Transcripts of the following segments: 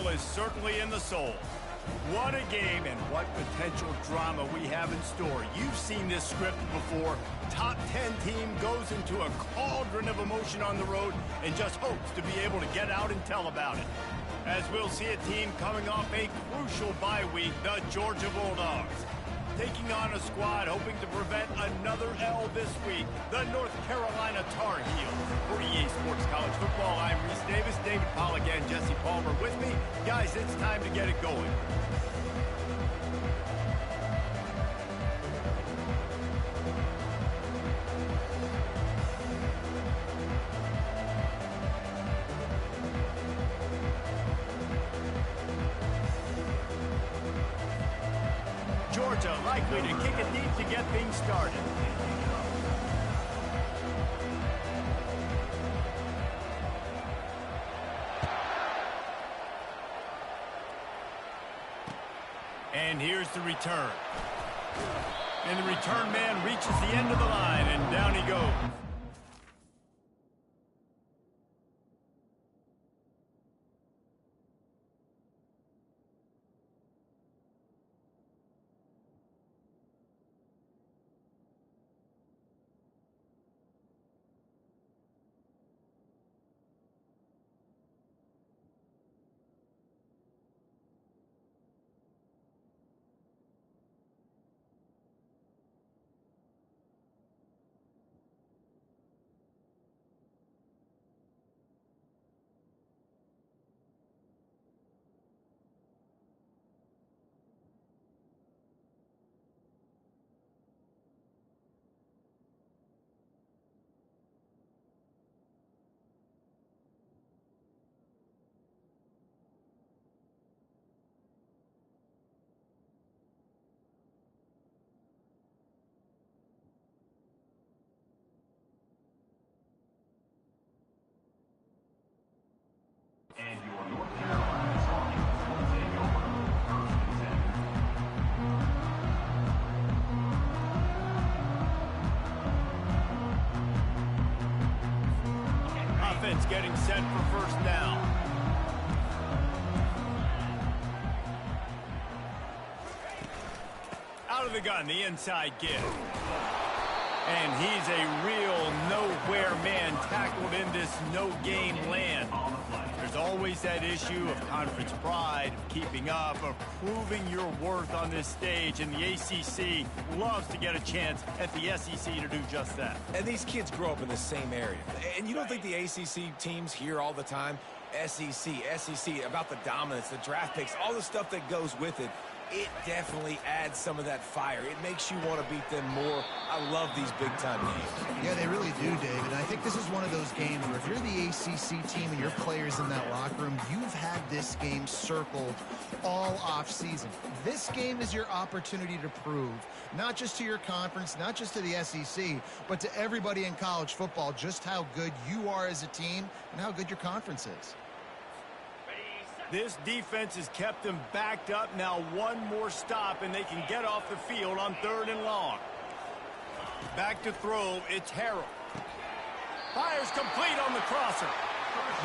is certainly in the soul. What a game and what potential drama we have in store. You've seen this script before. Top 10 team goes into a cauldron of emotion on the road and just hopes to be able to get out and tell about it. As we'll see a team coming off a crucial bye week, the Georgia Bulldogs. Taking on a squad hoping to prevent another L this week, the North Carolina Tar Heels. For EA Sports College Football, I'm Reese Davis, David Pollack, and Jesse Palmer with me. Guys, it's time to get it going. Georgia likely to kick it deep to get things started. And here's the return. And the return man reaches the end of the line, and down he goes. And your North Carolina Tar Heels will take over first and 10. Offense getting set for first down. Out of the gun, the inside give. And he's a real nowhere man tackled in this no-game land. There's always that issue of conference pride, of keeping up, of proving your worth on this stage, and the ACC loves to get a chance at the SEC to do just that. And these kids grow up in the same area. And you don't think the ACC teams hear all the time, SEC, about the dominance, the draft picks, all the stuff that goes with it. It definitely adds some of that fire. It makes you want to beat them more. I love these big-time games. Yeah, they really do, David. And I think this is one of those games where if you're the ACC team and your players in that locker room, you've had this game circled all off-season. This game is your opportunity to prove, not just to your conference, not just to the SEC, but to everybody in college football, just how good you are as a team and how good your conference is. This defense has kept them backed up. Now one more stop, and they can get off the field on 3rd and long. Back to throw, it's Harrell. Fires complete on the crosser.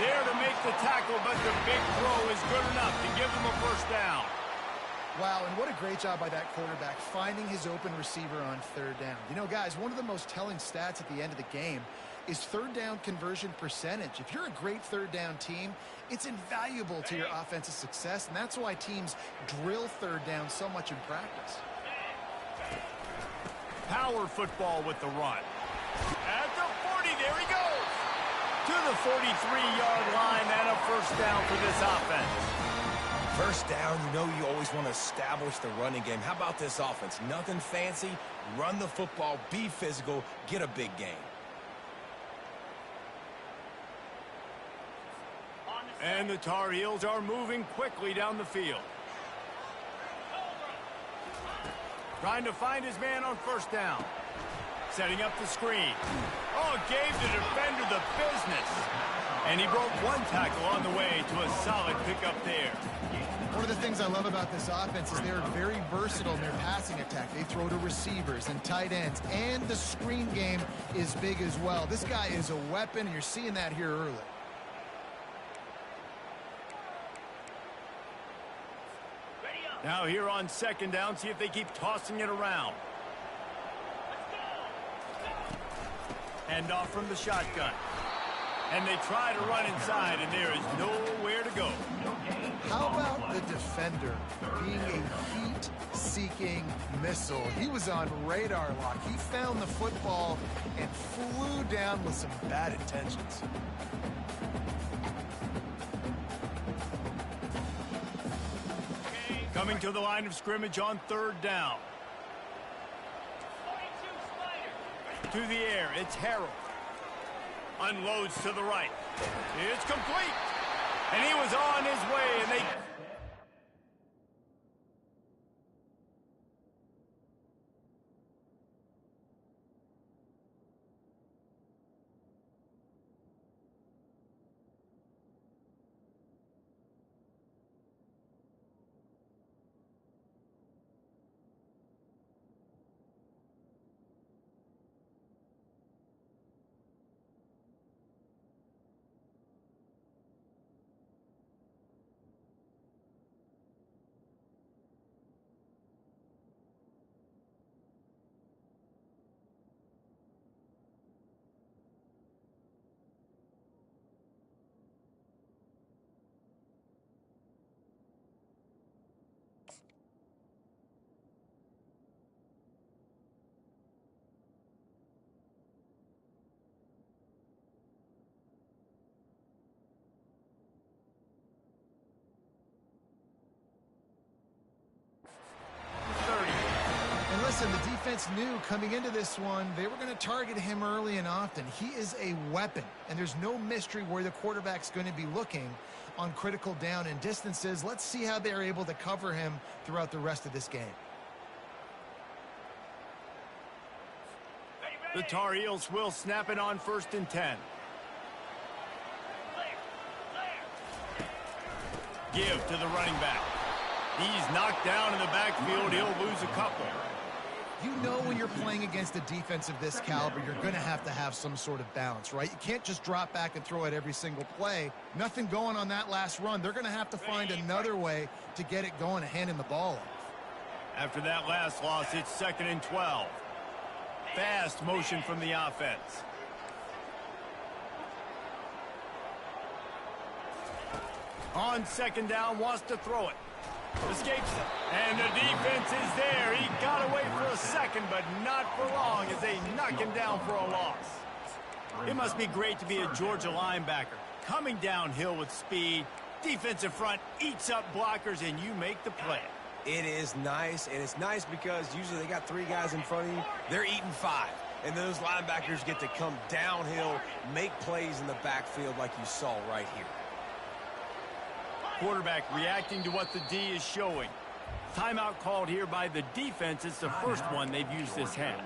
There to make the tackle, but the big throw is good enough to give them a first down. Wow, and what a great job by that quarterback, finding his open receiver on 3rd down. You know, guys, one of the most telling stats at the end of the game is 3rd down conversion percentage. If you're a great 3rd down team, it's invaluable to your offensive success, and that's why teams drill 3rd down so much in practice. Power football with the run. At the 40, there he goes. To the 43-yard line and a first down for this offense. First down, you know you always want to establish the running game. How about this offense? Nothing fancy. Run the football, be physical, get a big gain. And the Tar Heels are moving quickly down the field. Trying to find his man on first down. Setting up the screen. Oh, gave the defender the business. And he broke one tackle on the way to a solid pickup there. One of the things I love about this offense is they're very versatile in their passing attack. They throw to receivers and tight ends, and the screen game is big as well. This guy is a weapon, and you're seeing that here early. Now here on second down, see if they keep tossing it around. Hand off from the shotgun. And they try to run inside, and there is nowhere to go. How about the defender being a heat-seeking missile? He was on radar lock. He found the football and flew down with some bad intentions. Coming to the line of scrimmage on third down. To the air, it's Harold. Unloads to the right. It's complete. And he was on his way, and they... Listen, the defense knew coming into this one, they were going to target him early and often. He is a weapon, and there's no mystery where the quarterback's going to be looking on critical down and distances. Let's see how they're able to cover him throughout the rest of this game. The Tar Heels will snap it on 1st and 10. Give to the running back. He's knocked down in the backfield. He'll lose a couple. You know when you're playing against a defense of this caliber, you're going to have some sort of balance, right? You can't just drop back and throw it every single play. Nothing going on that last run. They're going to have to find another way to get it going and handing the ball off. After that last loss, it's 2nd and 12. Fast motion from the offense. On 2nd down, wants to throw it. Escapes, and the defense is there. He got away for a second, but not for long as they knock him down for a loss. It must be great to be a Georgia linebacker. Coming downhill with speed, defensive front eats up blockers, and you make the play. It is nice, and it's nice because usually they got 3 guys in front of you. They're eating 5, and those linebackers get to come downhill, make plays in the backfield like you saw right here. Quarterback reacting to what the D is showing. Timeout called here by the defense. It's the first one they've used this half.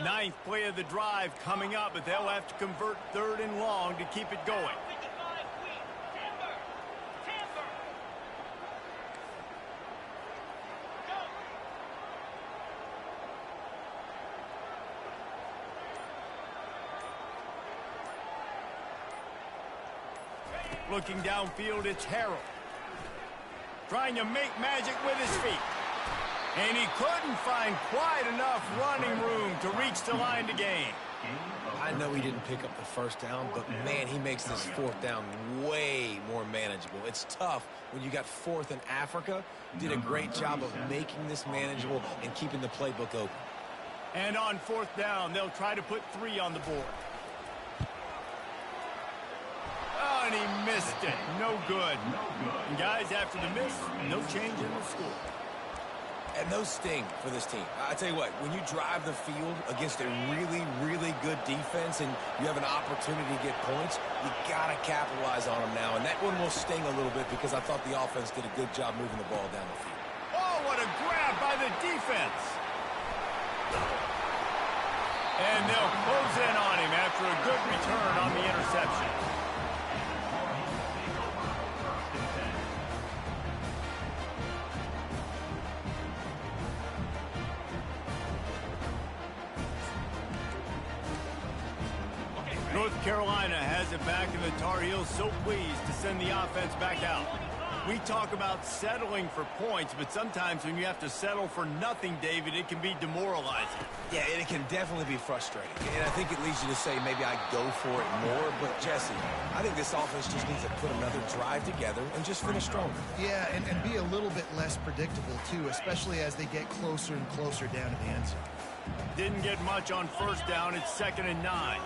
Ninth play of the drive coming up, but they'll have to convert 3rd and long to keep it going. Looking downfield, it's Harold. Trying to make magic with his feet. And he couldn't find quite enough running room to reach the line to gain. I know he didn't pick up the 1st down, but man, he makes this 4th down way more manageable. It's tough when you got 4th in Africa. Did a great job of making this manageable and keeping the playbook open. And on 4th down, they'll try to put 3 on the board. Oh, and he missed it. No good. And guys, after the miss, no change in the score. And those sting for this team. I tell you what, when you drive the field against a really, really good defense and you have an opportunity to get points, you got to capitalize on them now. And that one will sting a little bit because I thought the offense did a good job moving the ball down the field. Oh, what a grab by the defense. And they'll close in on him after a good return on the interception. Carolina has it back, and the Tar Heels so pleased to send the offense back out. We talk about settling for points, but sometimes when you have to settle for nothing, David, it can be demoralizing. Yeah, and it can definitely be frustrating. And I think it leads you to say maybe I go for it more. But, Jesse, I think this offense just needs to put another drive together and just finish stronger. Yeah, and be a little bit less predictable, too, especially as they get closer and closer down to the end zone. Didn't get much on first down. It's 2nd and 9.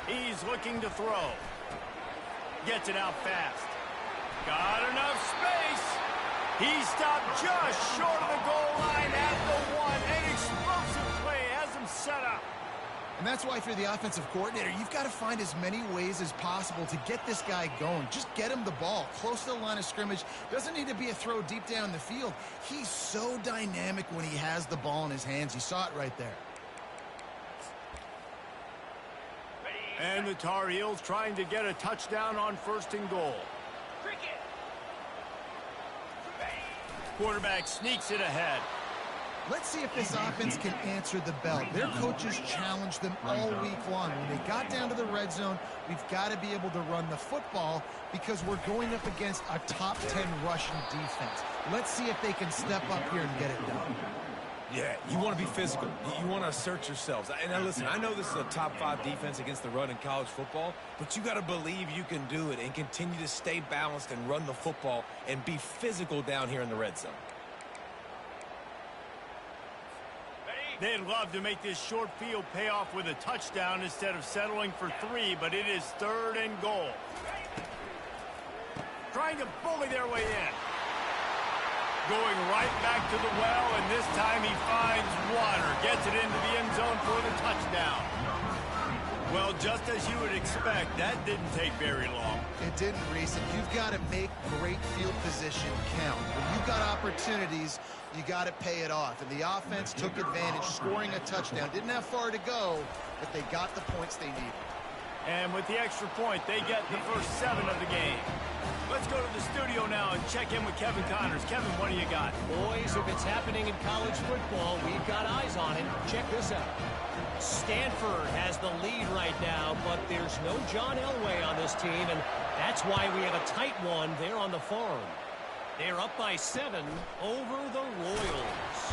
He's looking to throw. Gets it out fast. Got enough space. He stopped just short of the goal line at the 1. An explosive play has him set up. And that's why, if you're the offensive coordinator, you've got to find as many ways as possible to get this guy going. Just get him the ball close to the line of scrimmage. Doesn't need to be a throw deep down the field. He's so dynamic when he has the ball in his hands. You saw it right there. And the Tar Heels trying to get a touchdown on 1st and goal. Quarterback sneaks it ahead. Let's see if this offense can answer the bell. Their coaches challenged them all week long. When they got down to the red zone, we've got to be able to run the football because we're going up against a top 10 rushing defense. Let's see if they can step up here and get it done. Yeah, you want to be physical. You want to assert yourselves. And now listen, I know this is a top 5 defense against the run in college football, but you got to believe you can do it and continue to stay balanced and run the football and be physical down here in the red zone. They'd love to make this short field pay off with a touchdown instead of settling for 3, but it is 3rd and goal. Trying to bully their way in. Going right back to the well, and this time he finds water. Gets it into the end zone for the touchdown. Well, just as you would expect, that didn't take very long. It didn't, Reese. And you've got to make great field position count. When you've got opportunities, you got to pay it off. And the offense took advantage, scoring a touchdown. Didn't have far to go, but they got the points they needed. And with the extra point, they get the first 7 of the game. Let's go to the studio now and check in with Kevin Connors. Kevin, what do you got? Boys, if it's happening in college football, we've got eyes on it. Check this out. Stanford has the lead right now, but there's no John Elway on this team, and that's why we have a tight one there on the farm. They're up by 7 over the Royals.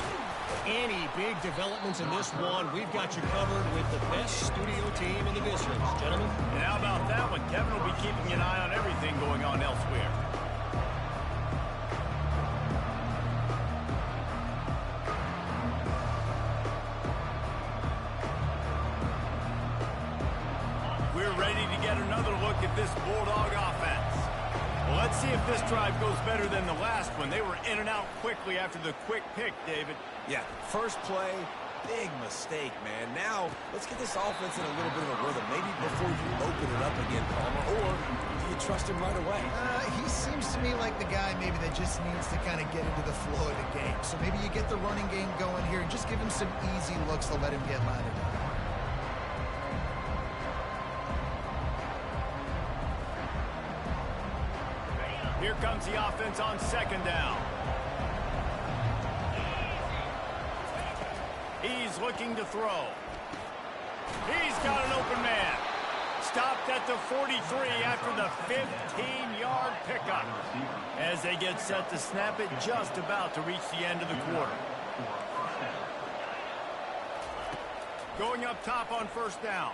Any big developments in this one, we've got you covered with the best studio team in the business, gentlemen. And how about that one? Kevin will be keeping an eye on everything going on elsewhere. We're ready to get another look at this Bulldog offense. Well, let's see if this drive goes better than the last one. They were in and out quickly after the quick pick, David. Yeah, first play, big mistake, man. Now, let's get this offense in a little bit of a rhythm. Maybe before you open it up again, Palmer, or do you trust him right away? He seems to me like the guy maybe that just needs to kind of get into the flow of the game. So maybe you get the running game going here and just give him some easy looks to let him get lathered up. Here comes the offense on 2nd down. He's looking to throw. He's got an open man. Stopped at the 43 after the 15-yard pickup. As they get set to snap it, just about to reach the end of the quarter. Going up top on 1st down.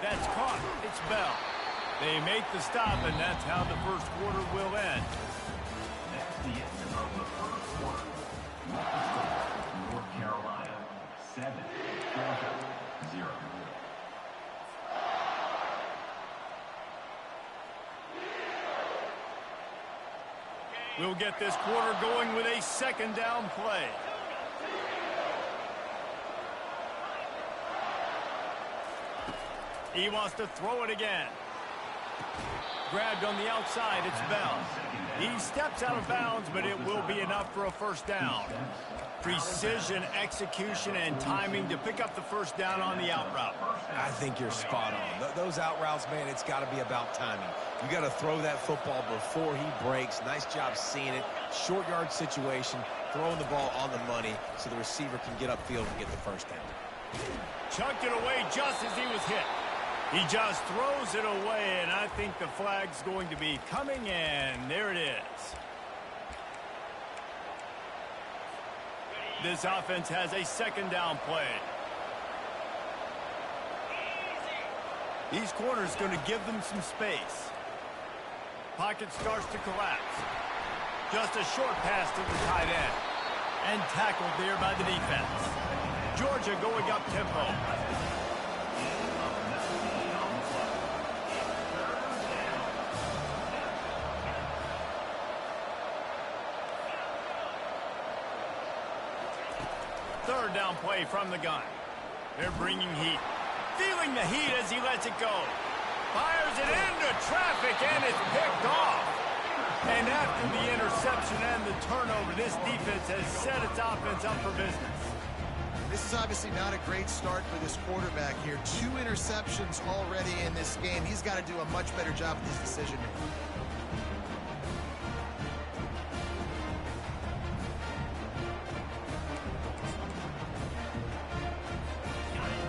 That's caught. It's Bell. They make the stop, and that's how the first quarter will end. That's the end of the first quarter. North Carolina 7, Georgia 0. We'll get this quarter going with a 2nd down play. He wants to throw it again. Grabbed on the outside, it's Bell. He steps out of bounds, but it will be enough for a 1st down. Precision, execution, and timing to pick up the 1st down on the out route. I think you're spot on. Those out routes, man, it's got to be about timing. You got to throw that football before he breaks. Nice job seeing it. Short yard situation, throwing the ball on the money so the receiver can get upfield and get the 1st down. Chucked it away just as he was hit. He just throws it away, and I think the flag's going to be coming in. There it is. This offense has a second down play. These corners going to give them some space. Pocket starts to collapse. Just a short pass to the tight end. And tackled there by the defense. Georgia going up tempo. Third down play from the gun. They're bringing heat. Feeling the heat as he lets it go. Fires it into traffic, and it's picked off. And after the interception and the turnover, this defense has set its offense up for business. This is obviously not a great start for this quarterback here. 2 interceptions already in this game. He's got to do a much better job with his decision-making.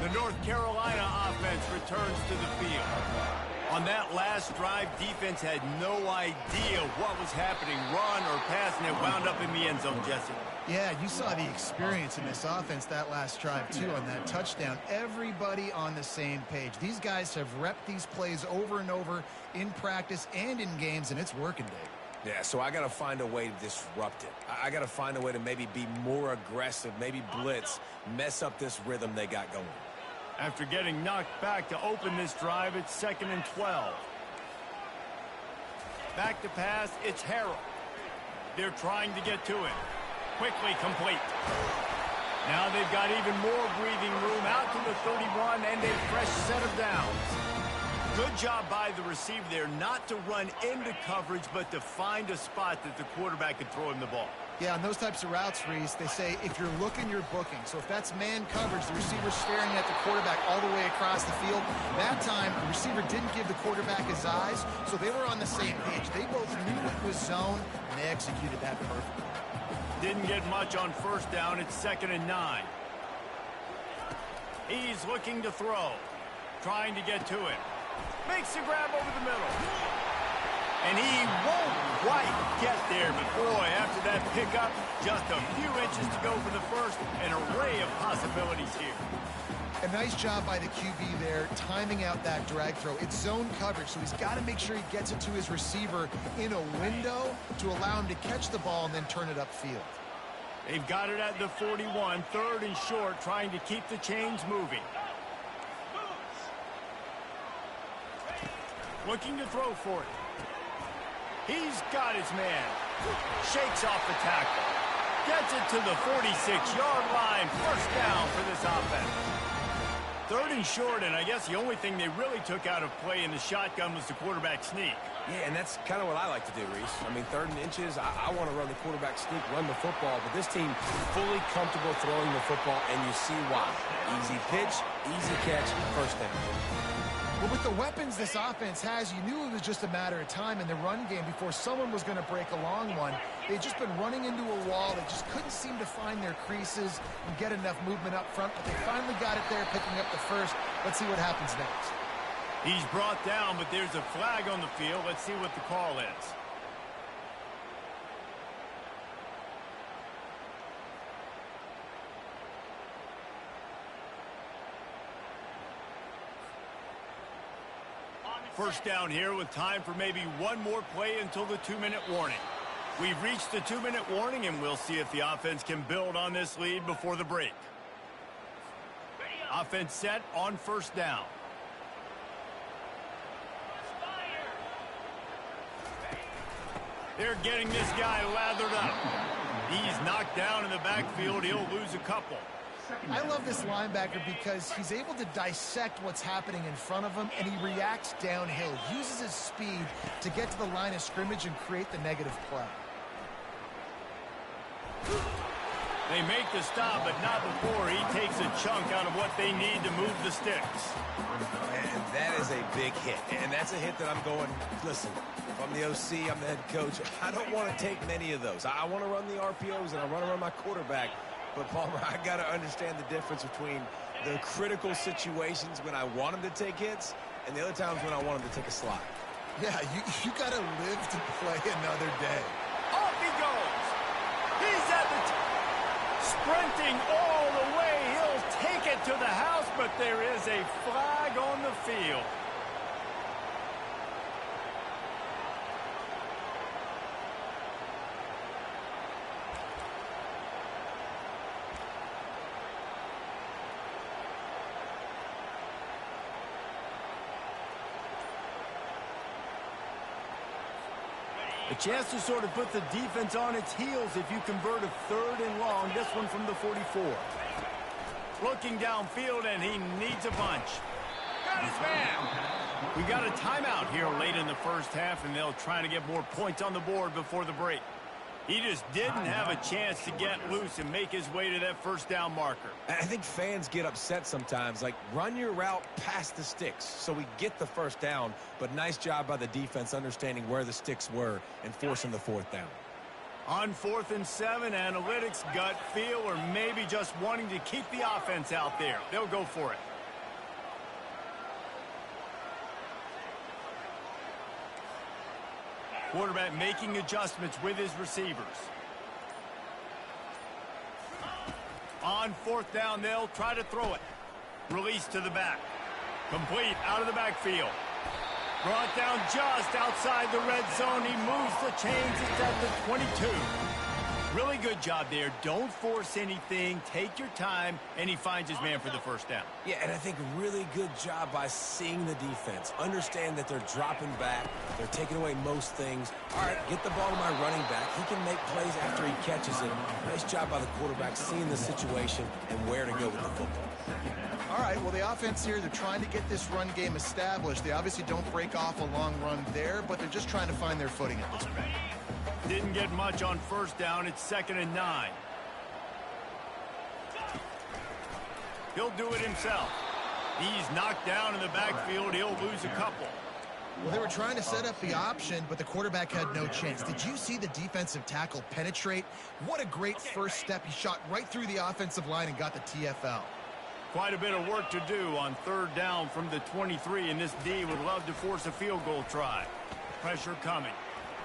The North Carolina offense returns to the field. On that last drive, defense had no idea what was happening, run or pass, and it wound up in the end zone, Jesse. Yeah, you saw the experience in this offense that last drive, too, on that touchdown. Everybody on the same page. These guys have repped these plays over and over in practice and in games, and it's working, Dave. Yeah, so I got to find a way to disrupt it. I got to find a way to maybe be more aggressive, maybe blitz, mess up this rhythm they got going. After getting knocked back to open this drive, it's 2nd and 12. Back to pass, it's Harrell. They're trying to get to it. Quickly complete. Now they've got even more breathing room out to the 31 and a fresh set of downs. Good job by the receiver there not to run into coverage, but to find a spot that the quarterback could throw him the ball. Yeah, on those types of routes, Reese, they say if you're looking, you're booking. So if that's man coverage, the receiver's staring at the quarterback all the way across the field. That time, the receiver didn't give the quarterback his eyes, so they were on the same page. They both knew it was zone, and they executed that perfectly. Didn't get much on first down. It's 2nd and 9. He's looking to throw. Trying to get to it. Makes the grab over the middle. And he won't quite get there, but boy, after that pickup, just a few inches to go for the first. An array of possibilities here. A nice job by the QB there, timing out that drag throw. It's zone coverage, so he's got to make sure he gets it to his receiver in a window to allow him to catch the ball and then turn it upfield. They've got it at the 41, 3rd and short, trying to keep the chains moving. Looking to throw for it. He's got his man. Shakes off the tackle. Gets it to the 46-yard line. First down for this offense. 3rd and short, and I guess the only thing they really took out of play in the shotgun was the quarterback sneak. Yeah, and that's kind of what I like to do, Reese. I mean, 3rd and inches, I want to run the quarterback sneak, run the football, but this team fully comfortable throwing the football, and you see why. Easy pitch, easy catch, first down. Well, with the weapons this offense has, you knew it was just a matter of time in the run game before someone was going to break a long one. They'd just been running into a wall. They just couldn't seem to find their creases and get enough movement up front, but they finally got it there, picking up the first. Let's see what happens next. He's brought down, but there's a flag on the field. Let's see what the call is. First down here with time for maybe one more play until the 2-minute warning. We've reached the 2-minute warning, and we'll see if the offense can build on this lead before the break. Offense set on first down. They're getting this guy lathered up. He's knocked down in the backfield. He'll lose a couple. I love this linebacker because he's able to dissect what's happening in front of him, and he reacts downhill, uses his speed to get to the line of scrimmage and create the negative play. They make the stop, but not before he takes a chunk out of what they need to move the sticks. And that is a big hit. And that's a hit that I'm going, listen, if I'm the OC, I'm the head coach, I don't want to take many of those. I want to run the RPOs, and I want to run my quarterback. But, Palmer, I got to understand the difference between the critical situations when I want him to take hits and the other times when I want him to take a slide. Yeah, you got to live to play another day. Off he goes. He's at the sprinting all the way. He'll take it to the house, but there is a flag on the field. A chance to sort of put the defense on its heels if you convert a 3rd and long. This one from the 44. Looking downfield, and he needs a bunch. Got his man. We got a timeout here late in the first half, and they'll try to get more points on the board before the break. He just didn't have a chance to get loose and make his way to that first down marker. I think fans get upset sometimes, like run your route past the sticks so we get the first down, but nice job by the defense understanding where the sticks were and forcing the 4th down. On 4th and 7, analytics, gut feel, or maybe just wanting to keep the offense out there. They'll go for it. Quarterback making adjustments with his receivers. On 4th down, they'll try to throw it. Release to the back. Complete out of the backfield. Brought down just outside the red zone. He moves the chains. It's at the 22. Really good job there. Don't force anything. Take your time, and he finds his man for the first down. Yeah, and I think really good job by seeing the defense. Understand that they're dropping back. They're taking away most things. All right, get the ball to my running back. He can make plays after he catches it. Nice job by the quarterback seeing the situation and where to go with the football. All right, well, the offense here, they're trying to get this run game established. They obviously don't break off a long run there, but they're just trying to find their footing at this point. Didn't get much on first down. It's 2nd and 9. He'll do it himself. He's knocked down in the backfield. He'll lose a couple. Well, they were trying to set up the option, but the quarterback had no chance. Did you see the defensive tackle penetrate? What a great first step. He shot right through the offensive line and got the TFL. Quite a bit of work to do on 3rd down from the 23, and this D would love to force a field goal try. Pressure coming.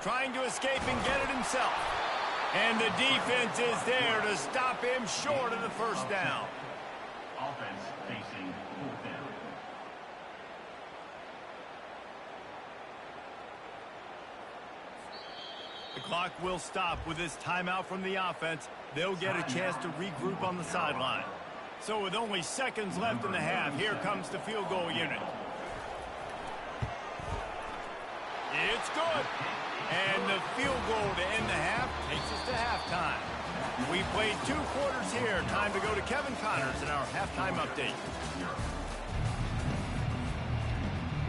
Trying to escape and get it himself. And the defense is there to stop him short of the first down. Offense facing 4th down. The clock will stop with this timeout from the offense. They'll get a chance to regroup on the sideline. So with only seconds left in the half, here comes the field goal unit. It's good. And the field goal to end the half takes us to halftime. We played 2 quarters here. Time to go to Kevin Connors in our halftime update.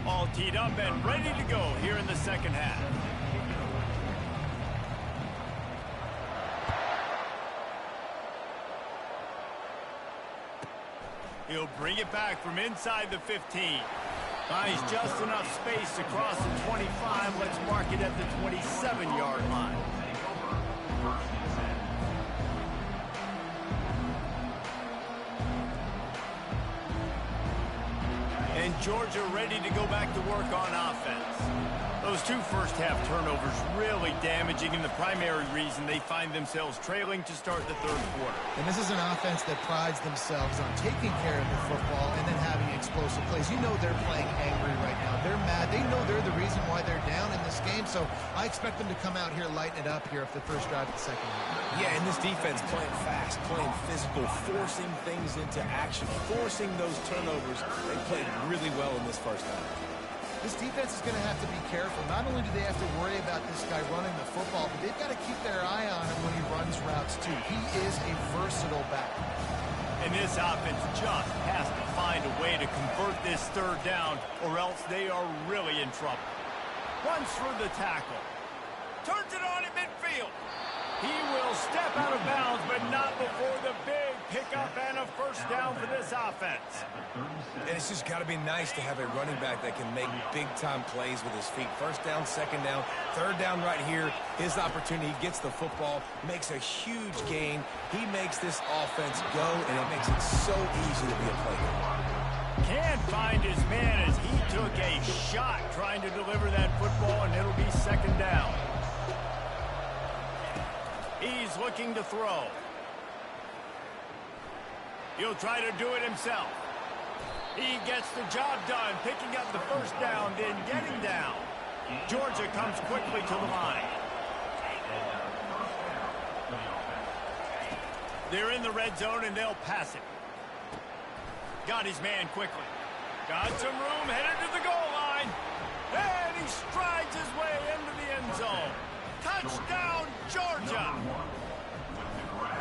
All teed up and ready to go here in the second half. He'll bring it back from inside the 15. Finds just enough space to cross the 25. Let's mark it at the 27-yard line. And Georgia ready to go back to work on offense. Those 2 first-half turnovers really damaging, and the primary reason they find themselves trailing to start the 3rd quarter. And this is an offense that prides themselves on taking care of the football and then having explosive plays. You know they're playing angry right now. They're mad. They know they're the reason why they're down in this game, so I expect them to come out here, lighten it up here for the first drive of the second half. Yeah, and this defense playing fast, playing physical, forcing things into action, forcing those turnovers. They played really well in this first half. This defense is going to have to be careful. Not only do they have to worry about this guy running the football, but they've got to keep their eye on him when he runs routes, too. He is a versatile back. And this offense just has to find a way to convert this 3rd down, or else they are really in trouble. Runs through the tackle. Turns it on at midfield. He will step out of bounds, but not before the big pickup and a first down for this offense. And it's just got to be nice to have a running back that can make big-time plays with his feet. First down, second down, third down right here. His opportunity, he gets the football, makes a huge gain. He makes this offense go, and it makes it so easy to be a playmaker. Can't find his man as he took a shot trying to deliver that football, and it'll be second down. He's looking to throw. He'll try to do it himself. He gets the job done, picking up the first down, then getting down. Georgia comes quickly to the line. They're in the red zone, and they'll pass it. Got his man quickly. Got some room, headed to the goal line. And he strides his way into the end zone. Touchdown, Georgia!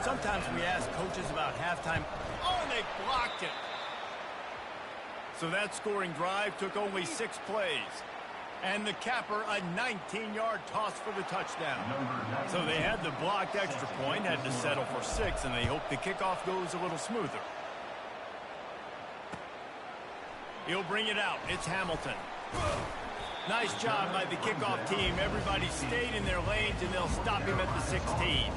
Sometimes we ask coaches about halftime. Oh, they blocked it. So that scoring drive took only 6 plays. And the capper, a 19-yard toss for the touchdown. So they had the blocked extra point, had to settle for 6, and they hope the kickoff goes a little smoother. He'll bring it out. It's Hamilton. Nice job by the kickoff team. Everybody stayed in their lanes, and they'll stop him at the 16.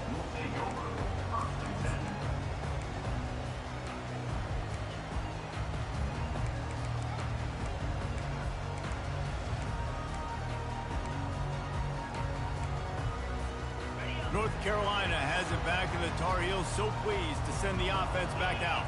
North Carolina has it back, and the Tar Heels so pleased to send the offense back out.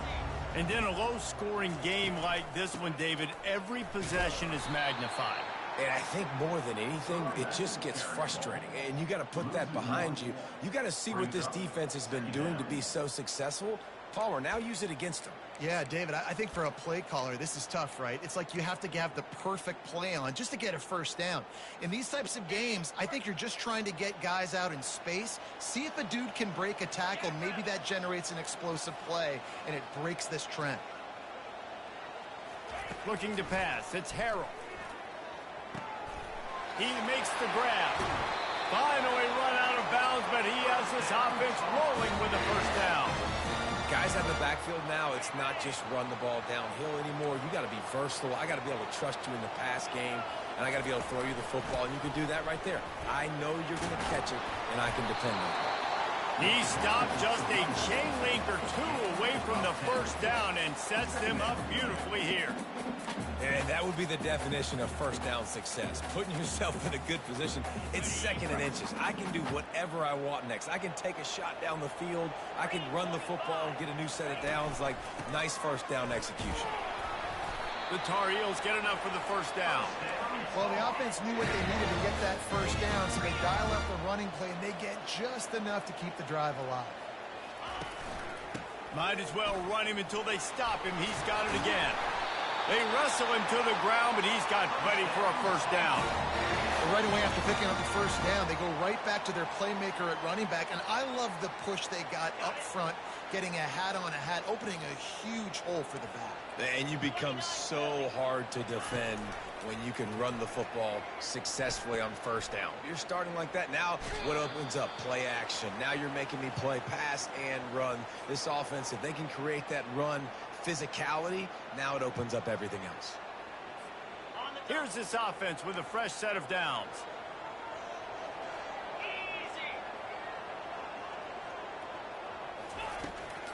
And in a low-scoring game like this one, David, every possession is magnified. And I think more than anything, it just gets frustrating. And you got to put that behind you. You got to see what this defense has been doing to be so successful. Palmer, now use it against them. Yeah, David, I think for a play caller, this is tough, right? It's like you have to have the perfect play on just to get a first down. In these types of games, I think you're just trying to get guys out in space, see if a dude can break a tackle. Maybe that generates an explosive play, and it breaks this trend. Looking to pass. It's Harrell. He makes the grab. Finally run out of bounds, but he has this offense rolling with a first down. Guys out in the backfield now, it's not just run the ball downhill anymore. You got to be versatile. I got to be able to trust you in the pass game, and I got to be able to throw you the football, and you can do that right there. I know you're going to catch it, and I can depend on it. He stopped just a chain link or 2 away from the first down and sets them up beautifully here. And that would be the definition of first down success. Putting yourself in a good position. It's second and inches. I can do whatever I want next. I can take a shot down the field. I can run the football and get a new set of downs. Like, nice first down execution. The Tar Heels get enough for the first down. Well, the offense knew what they needed to get that first down, so they dial up the running play, and they get just enough to keep the drive alive. Might as well run him until they stop him. He's got it again. They wrestle him to the ground, but he's got plenty for a first down. Right away after picking up the first down, they go right back to their playmaker at running back, and I love the push they got up front, getting a hat on a hat, opening a huge hole for the back. And you become so hard to defend when you can run the football successfully on first down. You're starting like that. Now what opens up? Play action. Now you're making me play pass and run. This offense, if they can create that run physicality, now it opens up everything else. Here's this offense with a fresh set of downs.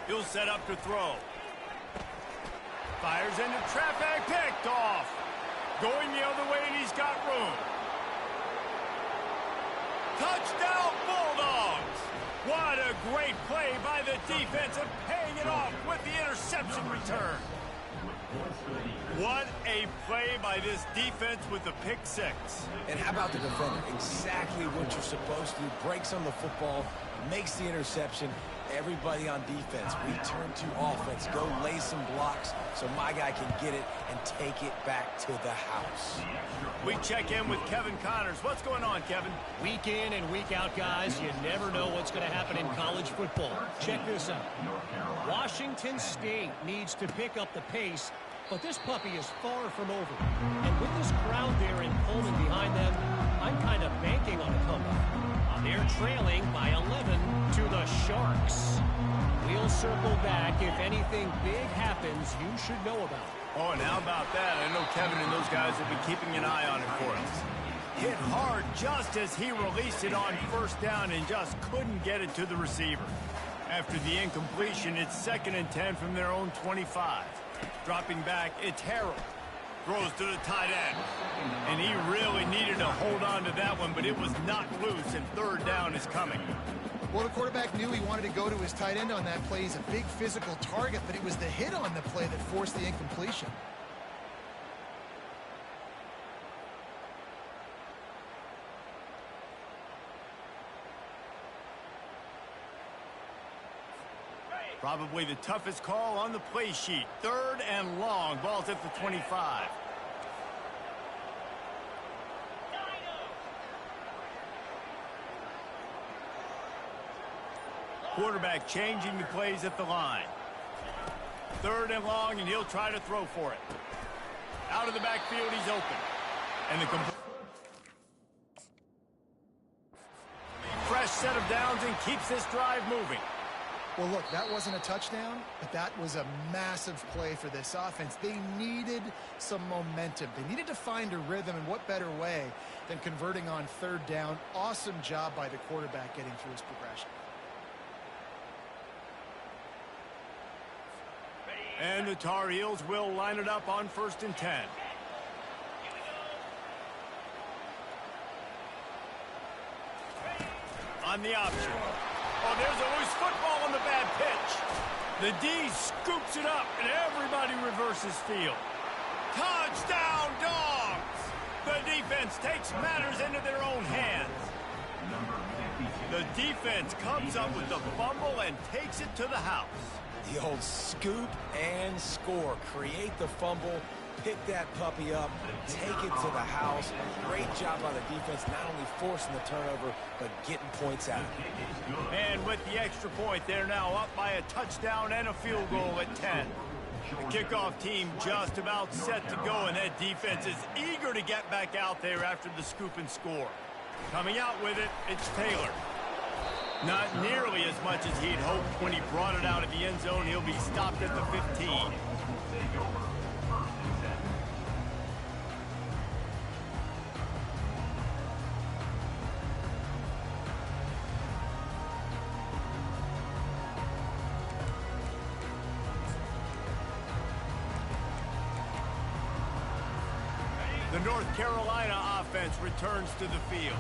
He'll set up to throw. Fires into traffic, picked off. Going the other way, and he's got room. Touchdown, Bulldogs! What a great play by the defense, and paying it off with the interception return. What a play by this defense with the pick 6. And how about the defender? Exactly what you're supposed to do. Breaks on the football, makes the interception. Everybody on defense, we turn to offense. Go lay some blocks so my guy can get it and take it back to the house. We check in with Kevin Connors. What's going on, Kevin? Week in and week out, guys, you never know what's going to happen in college football. Check this out. Washington State needs to pick up the pace, but this puppy is far from over. And with this crowd there in Pullman behind them, I'm kind of banking on a comeback. They're trailing by 11 to the circle back. If anything big happens, you should know about it. Oh, and how about that? I know Kevin and those guys will be keeping an eye on it for us. Hit hard just as he released it on first down and just couldn't get it to the receiver. After the incompletion, it's 2nd and 10 from their own 25. Dropping back, it's Harold. Throws to the tight end. And he really needed to hold on to that one, but it was not loose, and 3rd down is coming. Well, the quarterback knew he wanted to go to his tight end on that play. He's a big physical target, but it was the hit on the play that forced the incompletion. Probably the toughest call on the play sheet. 3rd and long. Ball's at the 25. Quarterback changing the plays at the line. 3rd and long, and he'll try to throw for it. Out of the backfield, he's open. And the fresh set of downs and keeps this drive moving. Well, look, that wasn't a touchdown, but that was a massive play for this offense. They needed some momentum. They needed to find a rhythm, and what better way than converting on 3rd down. Awesome job by the quarterback getting through his progression. And the Tar Heels will line it up on 1st and 10. On the option. Oh, there's a loose football on the bad pitch. The D scoops it up, and everybody reverses field. Touchdown, Dogs! The defense takes matters into their own hands. The defense comes up with the fumble and takes it to the house. The old scoop and score. Create the fumble, pick that puppy up, take it to the house. Great job by the defense, not only forcing the turnover, but getting points out. And with the extra point, they're now up by a touchdown and a field goal at 10. The kickoff team just about set to go, and that defense is eager to get back out there after the scoop and score. Coming out with it, it's Taylor. Not nearly as much as he'd hoped when he brought it out of the end zone. He'll be stopped at the 15. The North Carolina offense returns to the field.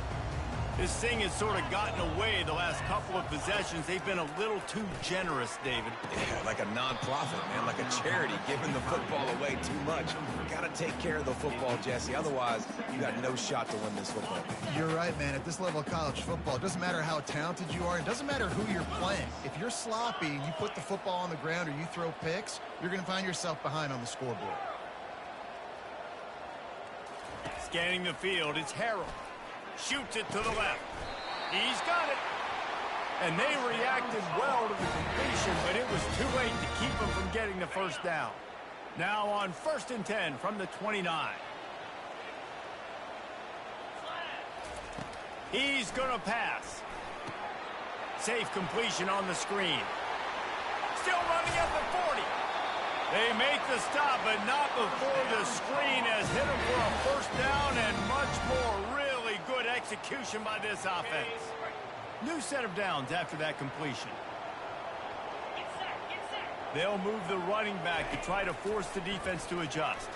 This thing has sort of gotten away the last couple of possessions. They've been a little too generous, David. Yeah, like a non-profit, man, like a charity, giving the football away too much. Got to take care of the football, Jesse. Otherwise, you got no shot to win this football game. You're right, man. At this level of college football, it doesn't matter how talented you are. It doesn't matter who you're playing. If you're sloppy and you put the football on the ground or you throw picks, you're going to find yourself behind on the scoreboard. Scanning the field, it's Harold. Shoots it to the left. He's got it. And they reacted well to the completion, but it was too late to keep them from getting the 1st down. Now on 1st and 10 from the 29. He's going to pass. Safe completion on the screen. Still running at the 40. They make the stop, but not before the screen has hit him for a 1st down and much more. Really good execution by this offense. New set of downs after that completion. They'll move the running back to try to force the defense to adjust.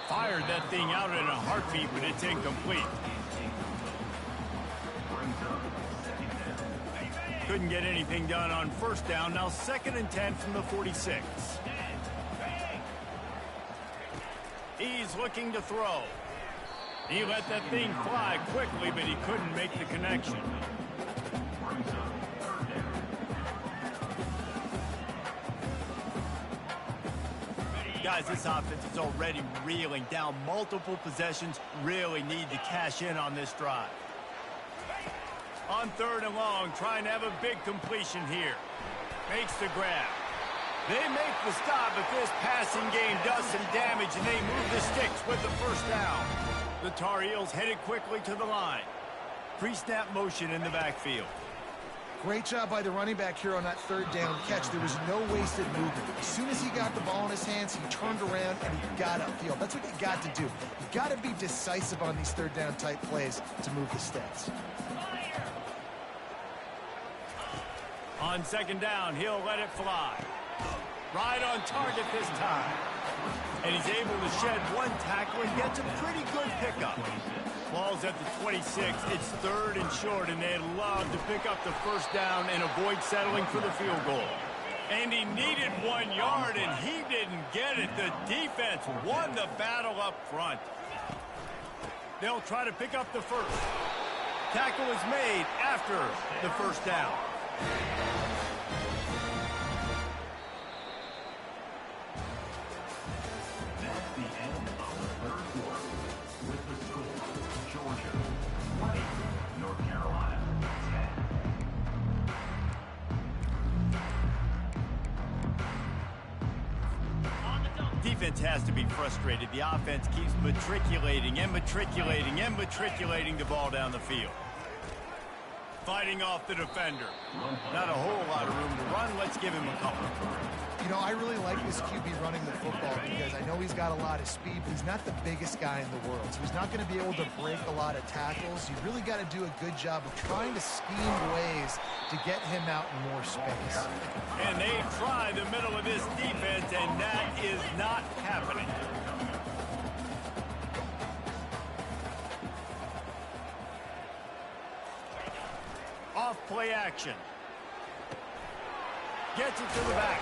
Fired that thing out in a heartbeat, but it's incomplete. Couldn't get anything done on 1st down. Now 2nd and 10 from the 46. He's looking to throw. He let that thing fly quickly, but he couldn't make the connection. Guys, this offense is already reeling down multiple possessions. Really need to cash in on this drive. On 3rd and long, trying to have a big completion here. Makes the grab. They make the stop, but this passing game does some damage, and they move the sticks with the 1st down. The Tar Heels headed quickly to the line. Pre-snap motion in the backfield. Great job by the running back here on that third down catch. There was no wasted movement. As soon as he got the ball in his hands, he turned around and he got upfield. That's what you got to do. You got to be decisive on these third down type plays to move the stats. On second down, he'll let it fly. Right on target this time. And he's able to shed one tackle and gets a pretty good pickup. Ball's at the 26. It's third and short, and they'd love to pick up the first down and avoid settling for the field goal. And he needed 1 yard, and he didn't get it. The defense won the battle up front. They'll try to pick up the first. Tackle is made after the first down. That's the end of the third quarter. With the score, Georgia 20, North Carolina 10. Defense has to be frustrated. The offense keeps matriculating and matriculating and matriculating the ball down the field. Fighting off the defender. Not a whole lot of room to run. Let's give him a couple. You know, I really like this QB running the football because I know he's got a lot of speed, but he's not the biggest guy in the world. So he's not going to be able to break a lot of tackles. You really got to do a good job of trying to scheme ways to get him out in more space. And they try the middle of this defense, and that is not happening. Off play action. Gets it to the back.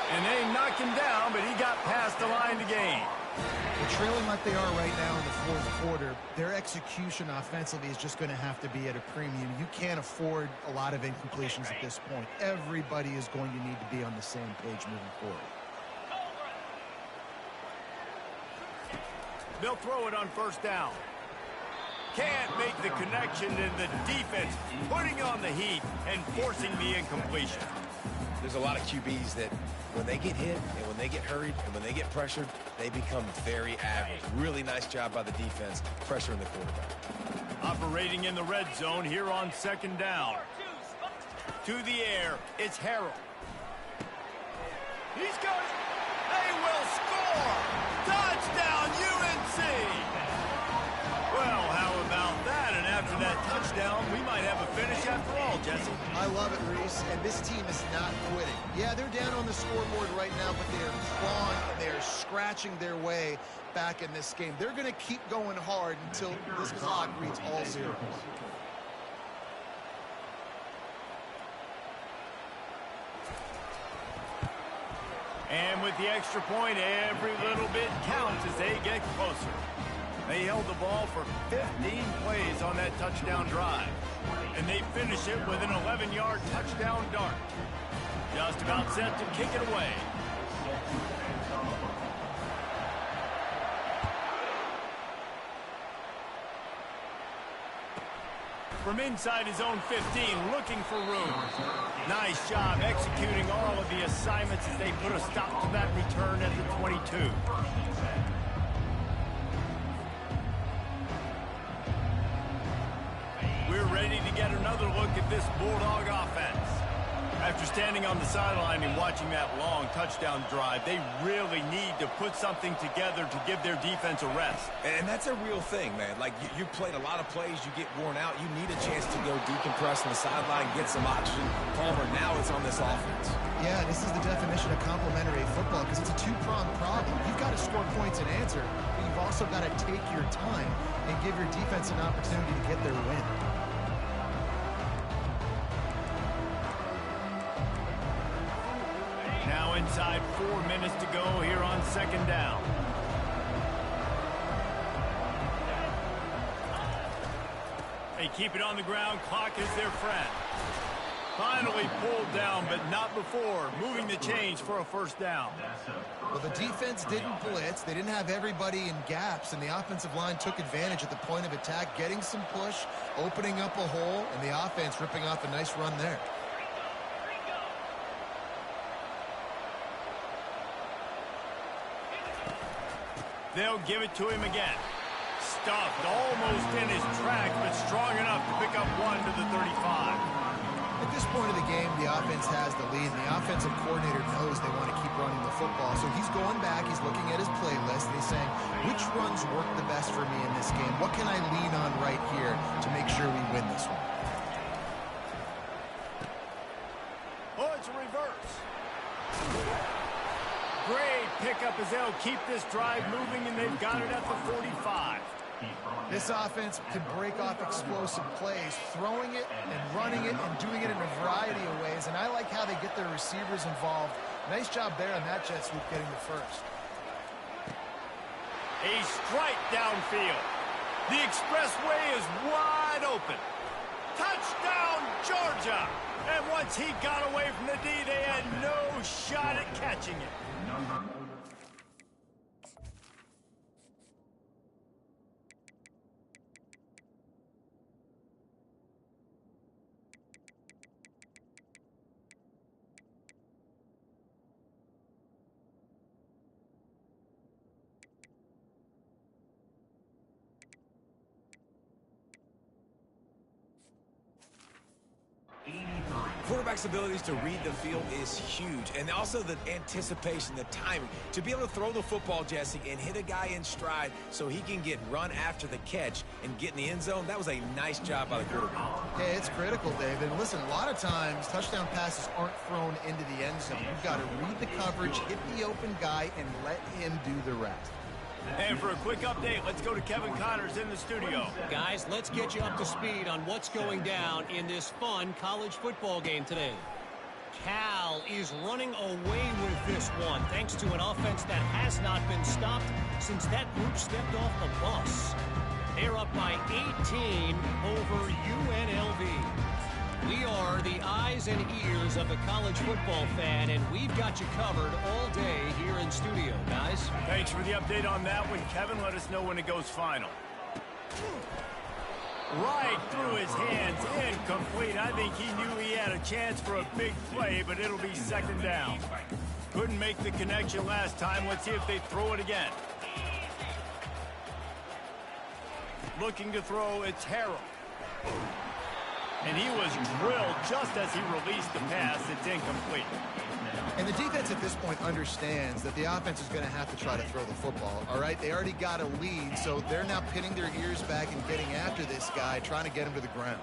And they knock him down, but he got past the line to gain. They're trailing like they are right now in the fourth quarter. Their execution offensively is just going to have to be at a premium. You can't afford a lot of incompletions at this point. Everybody is going to need to be on the same page moving forward. They'll throw it on first down. Can't make the connection, and the defense putting on the heat and forcing the incompletion. There's a lot of QBs that when they get hit and when they get hurried and when they get pressured, they become very average. Really nice job by the defense pressuring the quarterback. Operating in the red zone here on second down. To the air, it's Harrell. He's going. They will score. Touchdown, UNC. Well, how about that? And after that touchdown, we might have a finish after all, Jesse. I love it, Reese, and this team is not quitting. Yeah, they're down on the scoreboard right now, but they are clawing and they are scratching their way back in this game. They're going to keep going hard until this clock reads all zeros. And with the extra point, every little bit counts as they get closer. They held the ball for 15 plays on that touchdown drive. And they finish it with an 11-yard touchdown dart. Just about set to kick it away. From inside his own 15, looking for room. Nice job executing all of the assignments as they put a stop to that return at the 22. We're ready to get another look at this Bulldog offense. After standing on the sideline and watching that long touchdown drive, they really need to put something together to give their defense a rest. And that's a real thing, man. Like, you played a lot of plays, you get worn out, you need a chance to go decompress on the sideline, get some oxygen. Palmer, now it's on this offense. Yeah, this is the definition of complementary football because it's a two-pronged problem. You've got to score points and answer, but you've also got to take your time and give your defense an opportunity to get their win. Now inside 4 minutes to go here on second down. They keep it on the ground. Clock is their friend. Finally pulled down, but not before moving the chains for a first down. Well, the defense didn't blitz. They didn't have everybody in gaps, and the offensive line took advantage at the point of attack, getting some push, opening up a hole, and the offense ripping off a nice run there. They'll give it to him again. Stuffed almost in his track, but strong enough to pick up one to the 35. At this point of the game, the offense has the lead, and the offensive coordinator knows they want to keep running the football. So he's going back, he's looking at his playlist, and he's saying, which runs work the best for me in this game? What can I lean on right here to make sure we win this one? Oh, it's a reverse. Great pickup as they'll keep this drive moving, and they've got it at the 45. This offense can break off explosive plays, throwing it and running it and doing it in a variety of ways, and I like how they get their receivers involved. Nice job there on that jet sweep getting the first. A strike downfield. The expressway is wide open. Touchdown, Georgia! And once he got away from the D, they had no shot at catching it. Quarterback's abilities to read the field is huge, and also the anticipation, the timing. To be able to throw the football, Jesse, and hit a guy in stride so he can get run after the catch and get in the end zone, that was a nice job by the quarterback. Yeah, it's critical, David. And listen, a lot of times touchdown passes aren't thrown into the end zone. You've got to read the coverage, hit the open guy, and let him do the rest. And for a quick update, let's go to Kevin Connors in the studio. Guys, let's get you up to speed on what's going down in this fun college football game today. Cal is running away with this one, thanks to an offense that has not been stopped since that group stepped off the bus. They're up by 18 over UNLV. We are the eyes and ears of the college football fan, and we've got you covered all day here in studio, guys. Thanks for the update on that one, Kevin. Let us know when it goes final. Right through his hands, incomplete. I think he knew he had a chance for a big play, but it'll be second down. Couldn't make the connection last time. Let's see if they throw it again. Looking to throw, it's Harrell. And he was drilled just as he released the pass. It's incomplete. And the defense at this point understands that the offense is going to have to try to throw the football, all right? They already got a lead, so they're now pinning their ears back and getting after this guy, trying to get him to the ground.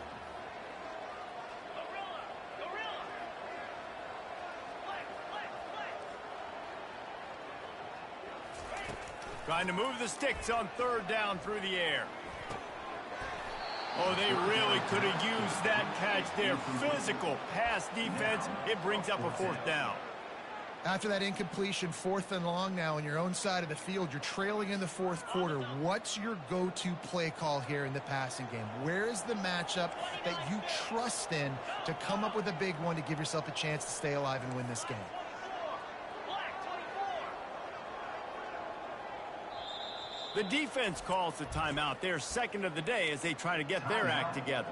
Trying to move the sticks on third down through the air. Oh, they really could have used that catch there. Physical pass defense. It brings up a fourth down. After that incompletion, 4th and long now on your own side of the field, you're trailing in the fourth quarter. What's your go-to play call here in the passing game? Where is the matchup that you trust in to come up with a big one to give yourself a chance to stay alive and win this game? The defense calls the timeout. They're second of the day as they try to get their act together.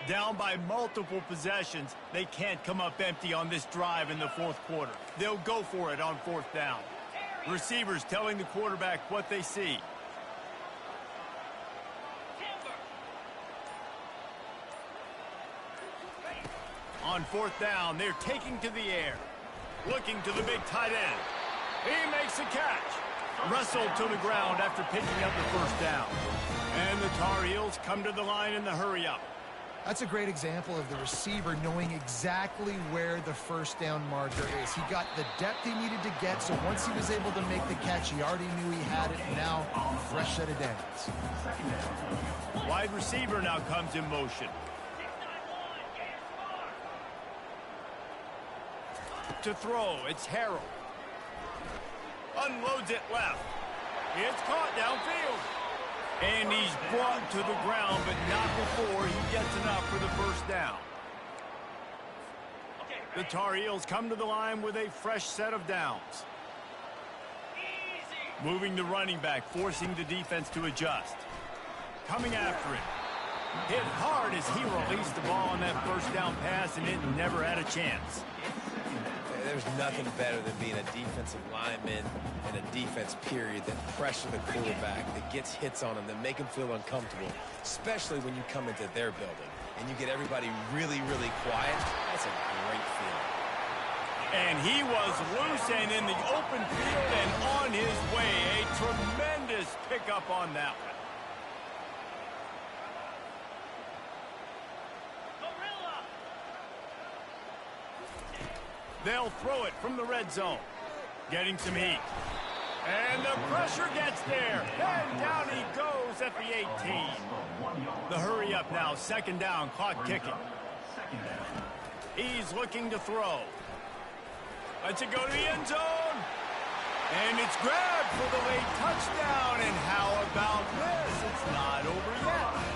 Down by multiple possessions, they can't come up empty on this drive in the fourth quarter. They'll go for it on fourth down. Receivers telling the quarterback what they see. On fourth down, they're taking to the air. Looking to the big tight end. He makes a catch. Wrestled to the ground after picking up the first down. And the Tar Heels come to the line in the hurry-up. That's a great example of the receiver knowing exactly where the first down marker is. He got the depth he needed to get, so once he was able to make the catch, he already knew he had it, and now fresh set of downs. Wide receiver now comes in motion. To throw, it's Harrell. Unloads it left. It's caught downfield. And he's brought to the ground, but not before he gets enough for the first down. The Tar Heels come to the line with a fresh set of downs. Moving the running back, forcing the defense to adjust. coming after it. Hit hard as he released the ball on that first down pass, and it never had a chance. There's nothing better than being a defensive lineman and a defense period that pressure the quarterback, that gets hits on him, that make him feel uncomfortable, especially when you come into their building and you get everybody really, really quiet. That's a great feeling. And he was loose and in the open field and on his way. A tremendous pickup on that one. They'll throw it from the red zone. Getting some heat. And the pressure gets there. And down he goes at the 18. The hurry up now. Second down. Clock ticking. He's looking to throw. Lets it go to the end zone. And it's grabbed for the late touchdown. And how about this? It's not over yet.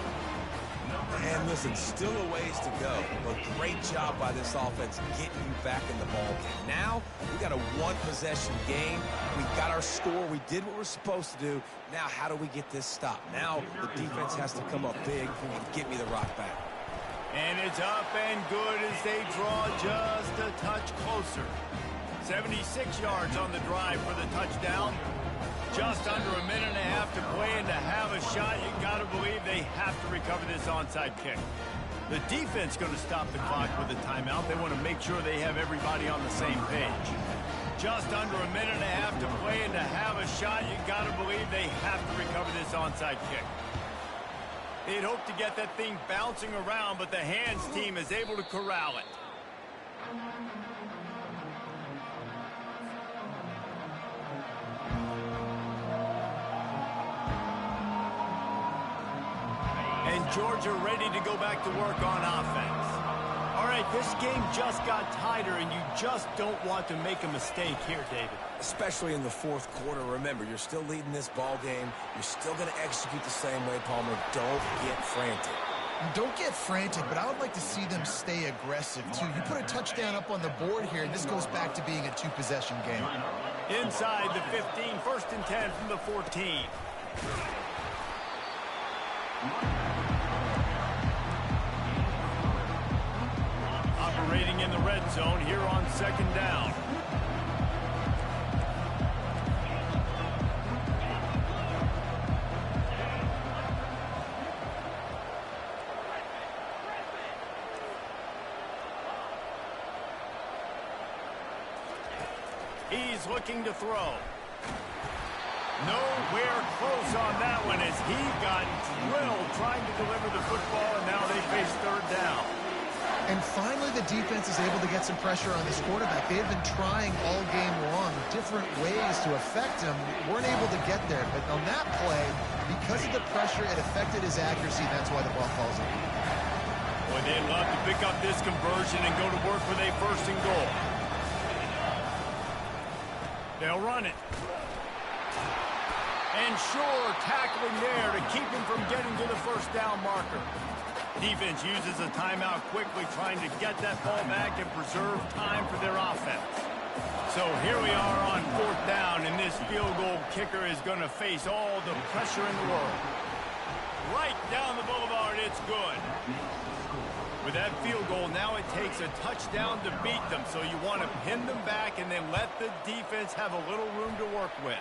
And listen, still a ways to go, but great job by this offense getting you back in the ball game. Now, we got a one-possession game. We got our score. We did what we're supposed to do. Now, how do we get this stopped? Now, the defense has to come up big and get me the rock back. And it's up and good as they draw just a touch closer. 76 yards on the drive for the touchdown. Just under a minute and a half to play, and to have a shot, you got to believe they have to recover this onside kick. The defense going to stop the clock with a timeout. They want to make sure they have everybody on the same page. Just under a minute and a half to play, and to have a shot, you got to believe they have to recover this onside kick. They'd hope to get that thing bouncing around, but the hands team is able to corral it. And Georgia ready to go back to work on offense. All right, this game just got tighter, and you just don't want to make a mistake here, David. Especially in the fourth quarter. Remember, you're still leading this ball game. You're still going to execute the same way, Palmer. Don't get frantic. Don't get frantic, but I would like to see them stay aggressive, too. You put a touchdown up on the board here, and this goes back to being a two-possession game. Inside the 15, 1st and 10 from the 14. Operating in the red zone here on 2nd down. He's looking to throw. Nowhere close on that one as he got drilled trying to deliver the football, and now they face 3rd down. And finally, the defense is able to get some pressure on this quarterback. They have been trying all game long different ways to affect him. Weren't able to get there. But on that play, because of the pressure, it affected his accuracy. That's why the ball falls in. Boy, they'd love to pick up this conversion and go to work with a 1st and goal. They'll run it. And sure, tackling there to keep him from getting to the 1st down marker. Defense uses a timeout quickly, trying to get that ball back and preserve time for their offense. So here we are on 4th down, and this field goal kicker is going to face all the pressure in the world. Right down the boulevard, it's good. With that field goal, now it takes a touchdown to beat them, so you want to pin them back and then let the defense have a little room to work with.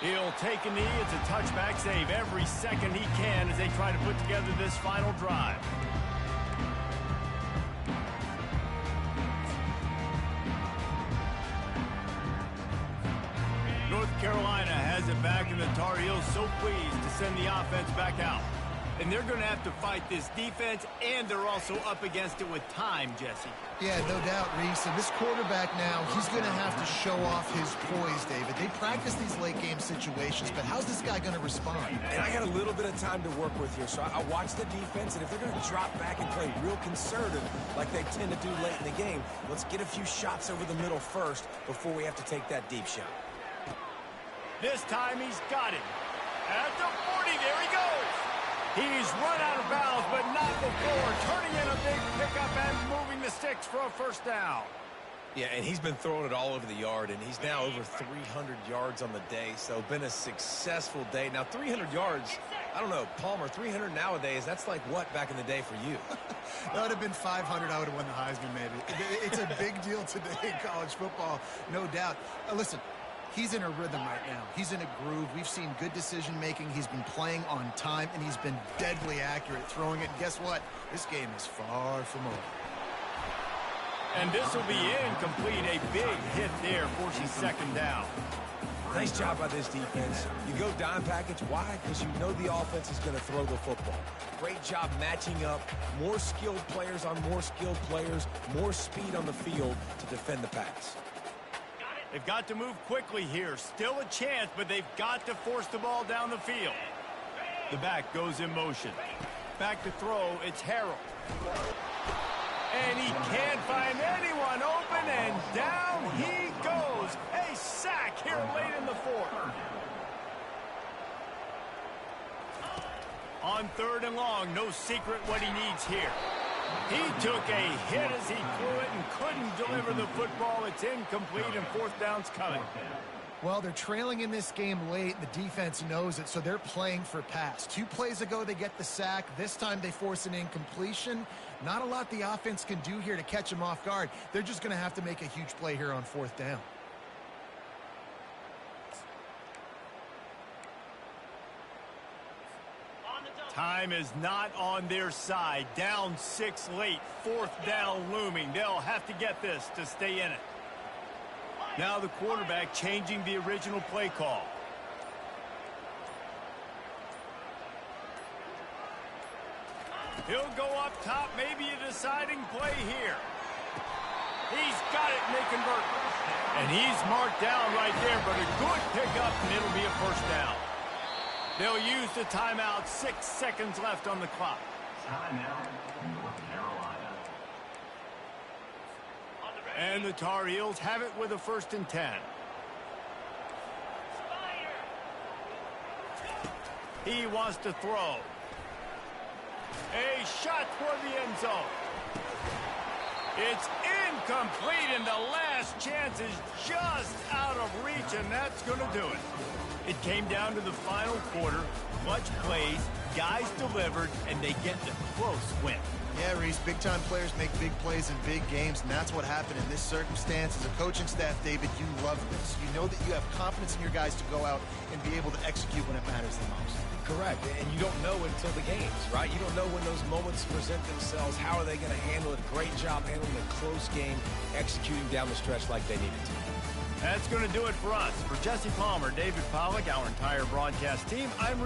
He'll take a knee. It's a touchback save every second he can as they try to put together this final drive. North Carolina has it back, and the Tar Heels so pleased to send the offense back out. And they're going to have to fight this defense, and they're also up against it with time, Jesse. Yeah, no doubt, Reese. And this quarterback now, he's going to have to show off his poise, David. They practice these late-game situations, but how's this guy going to respond? And I got a little bit of time to work with here, so I watch the defense, and if they're going to drop back and play real conservative like they tend to do late in the game, let's get a few shots over the middle first before we have to take that deep shot. This time he's got it. At the 40, there he goes. He's run out of bounds, but not before. Turning in a big pickup and moving the sticks for a 1st down. Yeah, and he's been throwing it all over the yard, and he's now over 300 yards on the day, so been a successful day. Now, 300 yards, I don't know, Palmer, 300 nowadays, that's like what back in the day for you? That would have been 500. I would have won the Heisman, maybe. It's a big deal today in college football, no doubt. Listen, he's in a rhythm right now. He's in a groove. We've seen good decision-making. He's been playing on time, and he's been deadly accurate throwing it. And guess what? This game is far from over. And this will be incomplete. A big hit there, forcing second down. Nice job by this defense. You go dime package. Why? Because you know the offense is going to throw the football. Great job matching up. More skilled players on more skilled players. More speed on the field to defend the pass. They've got to move quickly here. Still a chance, but they've got to force the ball down the field. The back goes in motion. Back to throw. It's Harrell. And he can't find anyone open, and down he goes. A sack here late in the fourth. On third and long, no secret what he needs here. He took a hit as he threw it and couldn't deliver the football. It's incomplete, and fourth down's coming. Well, they're trailing in this game late. The defense knows it, so they're playing for pass. 2 plays ago, they get the sack. This time, they force an incompletion. Not a lot the offense can do here to catch them off guard. They're just going to have to make a huge play here on fourth down. Time is not on their side. Down 6 late. Fourth down looming. They'll have to get this to stay in it. Now the quarterback changing the original play call. He'll go up top, maybe a deciding play here. He's got it, and they convert. And he's marked down right there, but a good pickup, and it'll be a first down. They'll use the timeout. 6 seconds left on the clock. Timeout, North Carolina. And the Tar Heels have it with a 1st and 10. He wants to throw. A shot toward the end zone. It's incomplete, and the last chance is just out of reach, and that's going to do it. It came down to the final quarter. Much plays, guys delivered, and they get the close win. Yeah, Reese, big-time players make big plays in big games, and that's what happened in this circumstance. As a coaching staff, David, you love this. You know that you have confidence in your guys to go out and be able to execute when it matters the most. Correct, and you don't know until the games, right? You don't know when those moments present themselves. How are they going to handle it? Great job handling a close game, executing down the stretch like they needed to. That's going to do it for us. For Jesse Palmer, David Pollack, our entire broadcast team, I'm